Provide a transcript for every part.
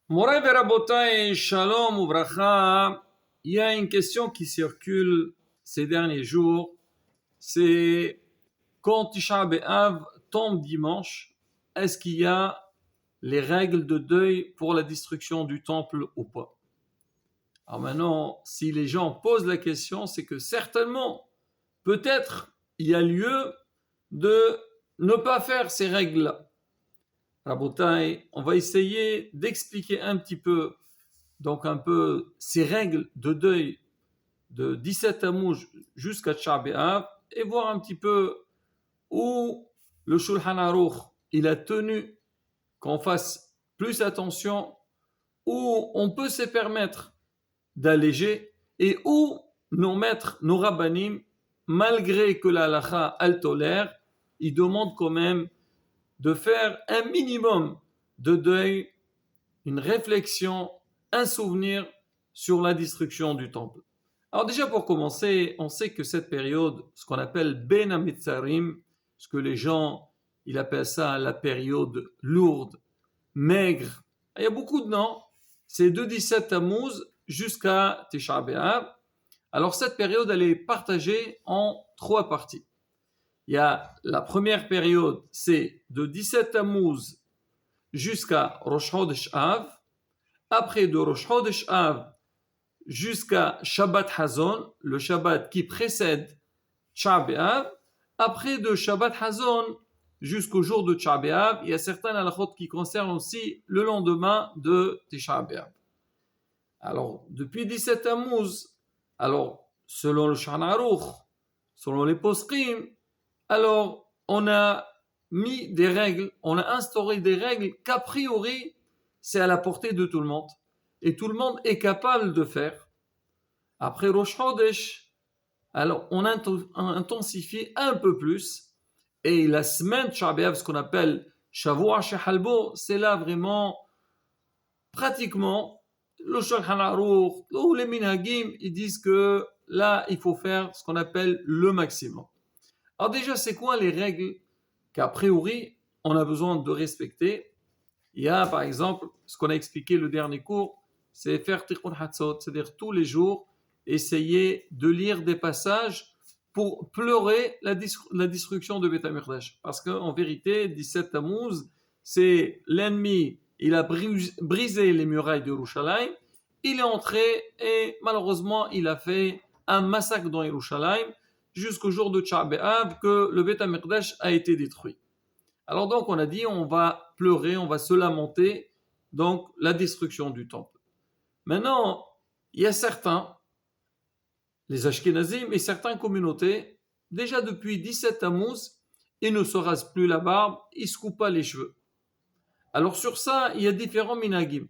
Moray Verabotai, Shalom ou Bracha, il y a une question qui circule ces derniers jours, c'est quand Tisha B'Av tombe dimanche, est-ce qu'il y a les règles de deuil pour la destruction du temple ou pas? Alors maintenant, si les gens posent la question, c'est que certainement, peut-être, il y a lieu de ne pas faire ces règles-là. Rabotai, on va essayer d'expliquer un petit peu ces règles de deuil de 17 Tammuz jusqu'à Tisha B'Av et voir un petit peu où le Shulchan Aruch il a tenu qu'on fasse plus attention, où on peut se permettre d'alléger et où nos maîtres, nos rabbanim, malgré que la halakha elle tolère, ils demandent quand même de faire un minimum de deuil, une réflexion, un souvenir sur la destruction du temple. Alors déjà pour commencer, on sait que cette période, ce qu'on appelle Ben Hametzarim, ce que les gens, ils appellent ça la période lourde, maigre, il y a beaucoup de noms, c'est de 17 Tammuz jusqu'à Tisha B'Av. Alors cette période, elle est partagée en trois parties. Il y a la première période, c'est de 17 Tammuz jusqu'à Rosh Chodesh Av. Après de Rosh Chodesh Av jusqu'à Shabbat Hazon, le Shabbat qui précède Tisha B'Av. Après de Shabbat Hazon jusqu'au jour de Tisha B'Av, il y a certains halachot qui concernent aussi le lendemain de Tisha B'Av. Alors, depuis 17 Tammuz, alors, selon le Shulchan Aruch, selon les poskim, alors, on a mis des règles, on a instauré des règles qu'a priori, c'est à la portée de tout le monde. Et tout le monde est capable de faire. Après Rosh Chodesh, alors on intensifie un peu plus. Et la semaine de Tisha B'Av, ce qu'on appelle Shavua Shehalbo, c'est là vraiment, pratiquement, le Shulchan Aruch ou les Minhagim, ils disent que là, il faut faire ce qu'on appelle le maximum. Alors déjà, c'est quoi les règles qu'a priori, on a besoin de respecter? Il y a, par exemple, ce qu'on a expliqué le dernier cours, c'est faire Tikkun Hatzot, c'est-à-dire tous les jours, essayer de lire des passages pour pleurer la destruction de Beth Amikdash. Parce qu'en vérité, 17 Tammuz, c'est l'ennemi, il a brisé les murailles de Yerushalayim, il est entré et malheureusement, il a fait un massacre dans Yerushalayim jusqu'au jour de Tisha B'Av que le Beth Amikdash a été détruit. Alors donc on a dit on va pleurer, on va se lamenter, donc la destruction du temple. Maintenant, il y a certains, les Ashkenazim et certaines communautés, déjà depuis 17 Tammuz, ils ne se rasent plus la barbe, ils ne se coupent pas les cheveux. Alors sur ça, il y a différents minagim.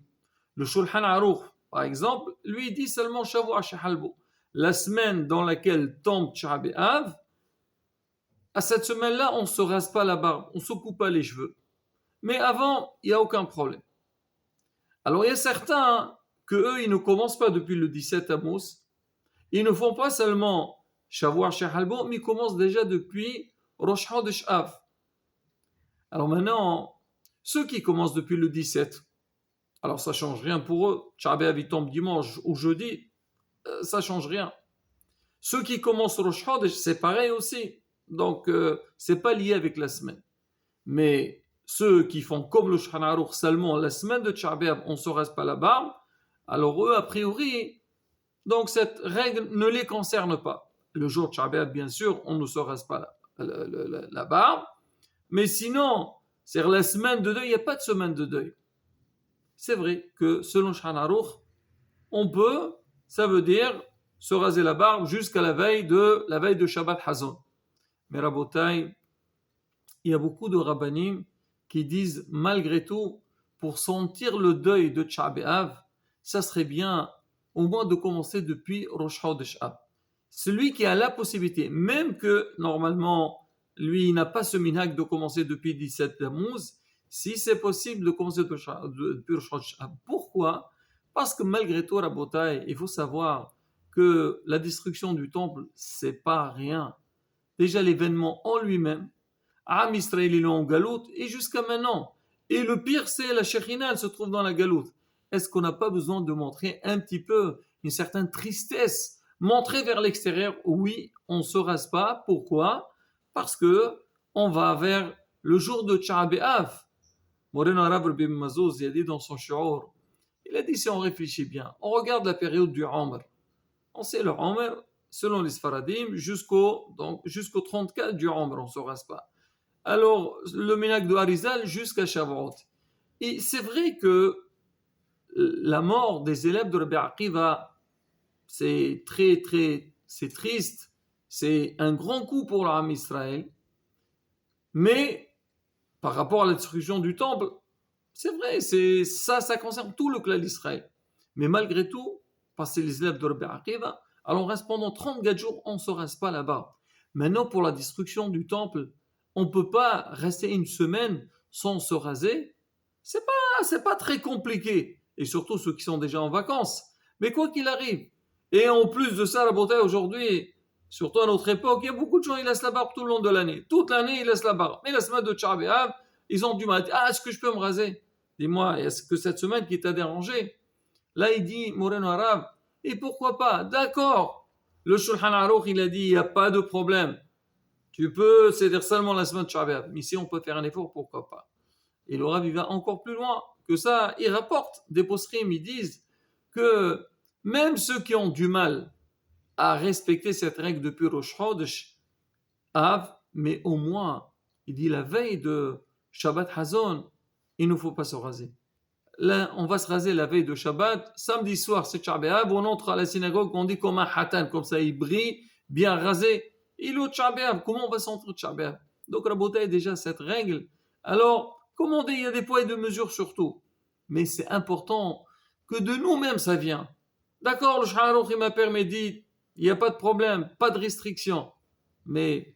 Le Shulchan Aruch, par exemple, lui dit seulement Shavua Shehalbo. La semaine dans laquelle tombe Tisha B'Av, à cette semaine-là, on ne se rase pas la barbe, on ne se coupe pas les cheveux. Mais avant, il n'y a aucun problème. Alors il y a certains que eux, ils ne commencent pas depuis le 17 Tammuz. Ils ne font pas seulement Shavua Shehalbo, mais ils commencent déjà depuis Rosh Chodesh Av. Alors maintenant, ceux qui commencent depuis le 17, alors ça ne change rien pour eux. Tisha B'Av il tombe dimanche ou jeudi, ça ne change rien. Ceux qui commencent Rosh Chodesh, c'est pareil aussi. Donc, c'est pas lié avec la semaine. Mais ceux qui font comme le Shulchan Aruch seulement la semaine de Tisha B'Av, on ne se rase pas la barbe, alors eux, a priori, donc cette règle ne les concerne pas. Le jour de Tisha B'Av, bien sûr, on ne se rase pas la barbe, mais sinon, c'est la semaine de deuil, il n'y a pas de semaine de deuil. C'est vrai que selon le Shulchan Aruch, on peut, ça veut dire se raser la barbe jusqu'à la veille de Shabbat Hazon. Mais Rabotai, il y a beaucoup de rabbanim qui disent malgré tout, pour sentir le deuil de Tisha B'Av, ça serait bien au moins de commencer depuis Rosh Chodesh Av. Celui qui a la possibilité, même que normalement, lui, il n'a pas ce minhag de commencer depuis 17 Tammuz, si c'est possible de commencer depuis Rosh Chodesh Av. Pourquoi? Parce que malgré tout, Rabotai, il faut savoir que la destruction du temple, c'est pas rien. Déjà l'événement en lui-même, Am Israël est en galoute et jusqu'à maintenant. Et le pire, c'est la Shekhinah, elle se trouve dans la galoute. est-ce qu'on n'a pas besoin de montrer un petit peu une certaine tristesse, montrer vers l'extérieur, oui, on ne se rase pas. Pourquoi? Parce que on va vers le jour de Tch'a B'Av. Moreno Arab Rabbi Mazouz, il a dit dans son shi'ur, il a dit si on réfléchit bien, on regarde la période du Umr. On sait le Umr, selon les Sfaradim, jusqu'au 34 du Umr, on ne se rase pas. Alors, le minhag de Harizal jusqu'à Shavuot. Et c'est vrai que la mort des élèves de Rabbi Akiva, c'est c'est triste, c'est un grand coup pour l'Am Israël, mais par rapport à la destruction du temple, c'est vrai, ça concerne tout le clan d'Israël. Mais malgré tout, parce que les élèves de Rabbi Akiva, alors on reste pendant 34 jours, on ne se reste pas là-bas. Maintenant, pour la destruction du temple, on ne peut pas rester une semaine sans se raser. C'est pas très compliqué. Et surtout ceux qui sont déjà en vacances. Mais quoi qu'il arrive. Et en plus de ça, la beauté aujourd'hui, surtout à notre époque, il y a beaucoup de gens qui laissent la barbe tout le long de l'année. Toute l'année, ils laissent la barbe. Mais la semaine de Tch'a B'Av, ils ont du mal. Ah, est-ce que je peux me raser? Dis-moi, est-ce que cette semaine qui t'a dérangé? Là, il dit, Moreno Arabe, et pourquoi pas? D'accord. Le Shulchan Aruch, il a dit, il n'y a pas de problème. Tu peux, c'est-à-dire seulement la semaine de Tch'a B'Av. Mais si on peut faire un effort, pourquoi pas? Et le Rav, il va encore plus loin que ça. Il rapporte des posrim, ils disent que même ceux qui ont du mal à respecter cette règle depuis Rosh Chodesh Av, mais au moins, il dit la veille de Shabbat Hazon, il ne faut pas se raser. Là, on va se raser la veille de Shabbat. Samedi soir, c'est Tch'a B'Av. On entre à la synagogue, on dit comme un hatan, comme ça, il brille, bien rasé. Il est au Tch'a B'Av. Comment on va s'entrer au Tch'a B'Av? Donc, Rabota est déjà cette règle. Alors, comme on dit, il y a des poids et des mesures surtout. Mais c'est important que de nous-mêmes, ça vient. D'accord, le Sha'aruch, il m'a permis, dit, il n'y a pas de problème, pas de restriction. Mais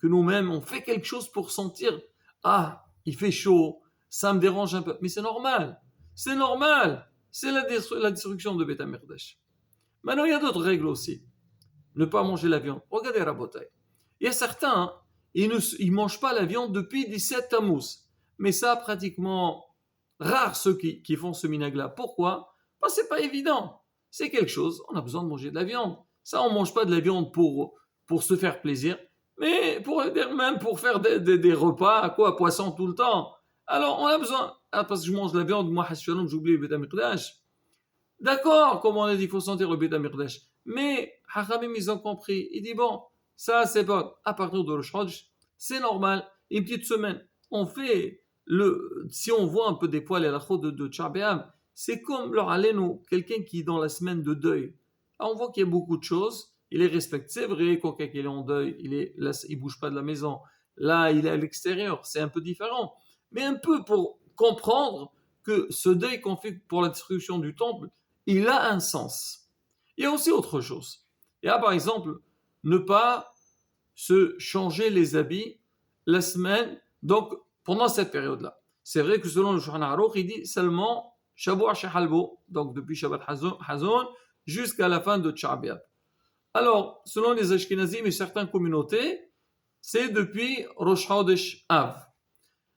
que nous-mêmes, on fait quelque chose pour sentir, ah, il fait chaud, ça me dérange un peu. Mais c'est normal. C'est normal. C'est la destruction de Beth Amikdash. Maintenant, il y a d'autres règles aussi. Ne pas manger la viande. Regardez Rabotai. Il y a certains, ils ne mangent pas la viande depuis 17 Tammuz. Mais ça, pratiquement rare ceux qui font ce minag-là. Pourquoi? Parce que c'est pas évident. C'est quelque chose, on a besoin de manger de la viande. Ça, on ne mange pas de la viande pour se faire plaisir, mais même pour faire des repas, quoi, poisson tout le temps. Alors, on a besoin. Ah, parce que je mange de la viande, moi, Hashalom, j'oublie le Beth Amikdash. D'accord, comme on a dit, il faut sentir le Beth Amikdash. Mais, Hachamim, ils ont compris. Il dit, bon, ça, c'est bon. À partir de Rosh Chodesh, c'est normal. Une petite semaine. On fait si on voit un peu des poils et la chôte de Tch'a B'Av, c'est comme leur alléno, quelqu'un qui est dans la semaine de deuil. Alors, on voit qu'il y a beaucoup de choses. Il est respecté. C'est vrai, quand quelqu'un est en deuil, il bouge pas de la maison. Là, il est à l'extérieur. C'est un peu différent. Mais un peu pour comprendre que ce deuil qu'on fait pour la destruction du temple, il a un sens. Il y a aussi autre chose. Il y a par exemple, ne pas se changer les habits la semaine, donc pendant cette période-là. C'est vrai que selon le Shulchan Aruch, il dit seulement Shavua Shehalbo, donc depuis Shabbat Hazon jusqu'à la fin de Tch'a B'Av. Alors, selon les Ashkenazim et certaines communautés, c'est depuis Rosh Chodesh Av.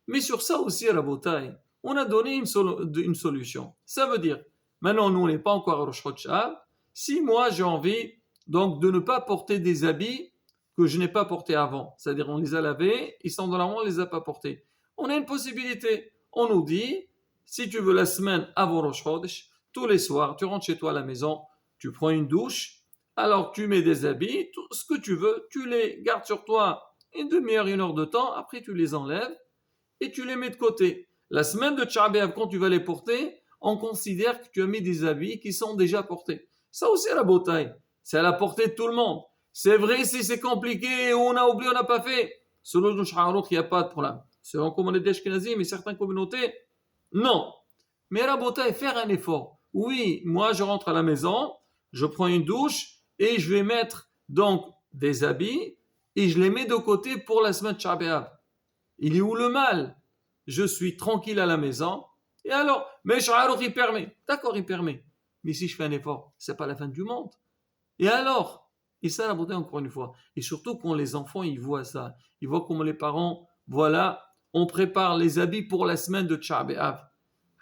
Mais sur ça aussi, Rabotai, on a donné une solution. Ça veut dire, maintenant nous on n'est pas encore à Rosh Chodesh Av, si moi j'ai envie donc de ne pas porter des habits que je n'ai pas portés avant, c'est-à-dire on les a lavés, ils sont dans la main, on ne les a pas portés. On a une possibilité. On nous dit, si tu veux la semaine avant Rosh Chodesh, tous les soirs, tu rentres chez toi à la maison, tu prends une douche, alors tu mets des habits, tout ce que tu veux, tu les gardes sur toi une demi-heure, 1 heure de temps, après tu les enlèves et tu les mets de côté. La semaine de Tch'a B'Av, quand tu vas les porter, on considère que tu as mis des habits qui sont déjà portés. Ça aussi, la bouteille, c'est à la portée de tout le monde. C'est vrai si c'est compliqué, on a oublié, on n'a pas fait. Selon le Sha'aruch, il n'y a pas de problème. Selon la communauté d'Ashkenazim et certaines communautés, non. Mais la bouteille, faire un effort. Oui, moi je rentre à la maison, je prends une douche et je vais mettre donc des habits et je les mets de côté pour la semaine de Tch'a B'Av. Il est où le mal? Je suis tranquille à la maison. Et alors, mais Sha'aruch, il permet. D'accord, il permet. Mais si je fais un effort, c'est pas la fin du monde. Et alors? Et ça, la beauté, encore une fois. Et surtout quand les enfants, ils voient ça. Ils voient comment les parents, voilà, on prépare les habits pour la semaine de Tch'a B'Av.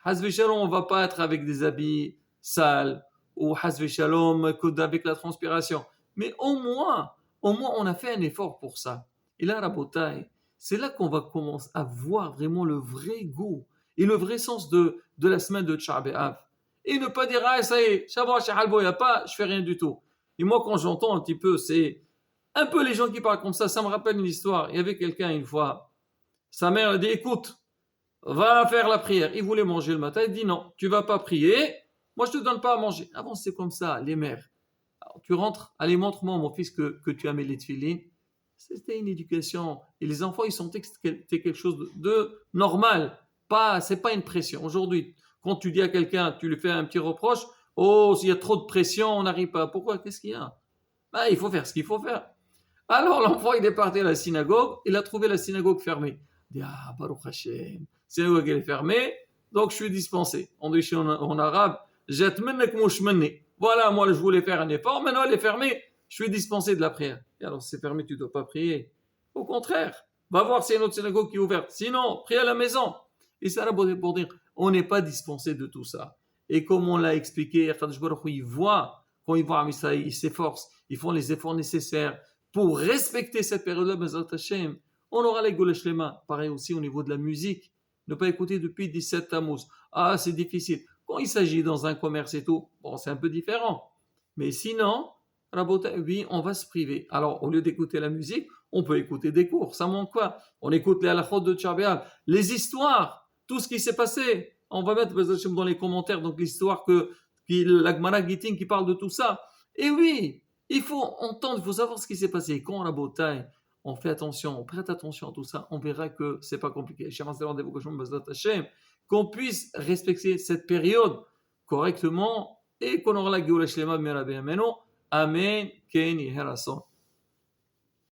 Hazve Shalom, on ne va pas être avec des habits sales ou Hazve Shalom avec la transpiration. Mais au moins, on a fait un effort pour ça. Et là, Rabotai, c'est là qu'on va commencer à voir vraiment le vrai goût et le vrai sens de la semaine de Tchar B'Av. Et ne pas dire, ah, ça y est, Shabbat, Shahalbo, il n'y a pas, je fais rien du tout. Et moi, quand j'entends un petit peu, c'est un peu les gens qui parlent comme ça me rappelle une histoire. Il y avait quelqu'un une fois, sa mère a dit, écoute, va faire la prière. Il voulait manger le matin, il dit, non, tu vas pas prier, moi je te donne pas à manger. Avant, c'est comme ça, les mères. Alors, tu rentres, allez, montre-moi, mon fils, que tu as mis les tefilines. C'était une éducation. Et les enfants, ils sentaient que c'était quelque chose de normal. C'est pas une pression. Aujourd'hui, quand tu dis à quelqu'un, tu lui fais un petit reproche, oh, s'il y a trop de pression, on n'arrive pas. Pourquoi? Qu'est-ce qu'il y a? Il faut faire ce qu'il faut faire. Alors l'enfant, il est parti à la synagogue, il a trouvé la synagogue fermée. Il dit, ah, Baruch Hashem, la synagogue elle est fermée, donc je suis dispensé. On dit en arabe, voilà, moi je voulais faire un effort, maintenant elle est fermée, je suis dispensé de la prière. Et alors c'est fermé, tu ne dois pas prier. Au contraire, va voir s'il y a une autre synagogue qui est ouverte. Sinon, prie à la maison. Et ça pour dire, on n'est pas dispensé de tout ça. Et comme on l'a expliqué, quand il voit ça, il s'efforce, ils font les efforts nécessaires pour respecter cette période-là, on aura les Goulash Lema. Pareil aussi au niveau de la musique. Ne pas écouter depuis 17 Tammuz. Ah, c'est difficile. Quand il s'agit dans un commerce et tout, bon, c'est un peu différent. Mais sinon, oui, on va se priver. Alors, au lieu d'écouter la musique, on peut écouter des cours. Ça manque quoi? On écoute les halachot de Tchar B'Av, les histoires, tout ce qui s'est passé. On va mettre dans les commentaires donc l'histoire la Gemara Gittin qui parle de tout ça. Et oui, il faut entendre, il faut savoir ce qui s'est passé. Quand on a bataille, on fait attention, on prête attention à tout ça, on verra que c'est pas compliqué. Qu'on puisse respecter cette période correctement et qu'on aura la Géoula Shlema de Merabe Ameno. Amen. Ken Yeherason.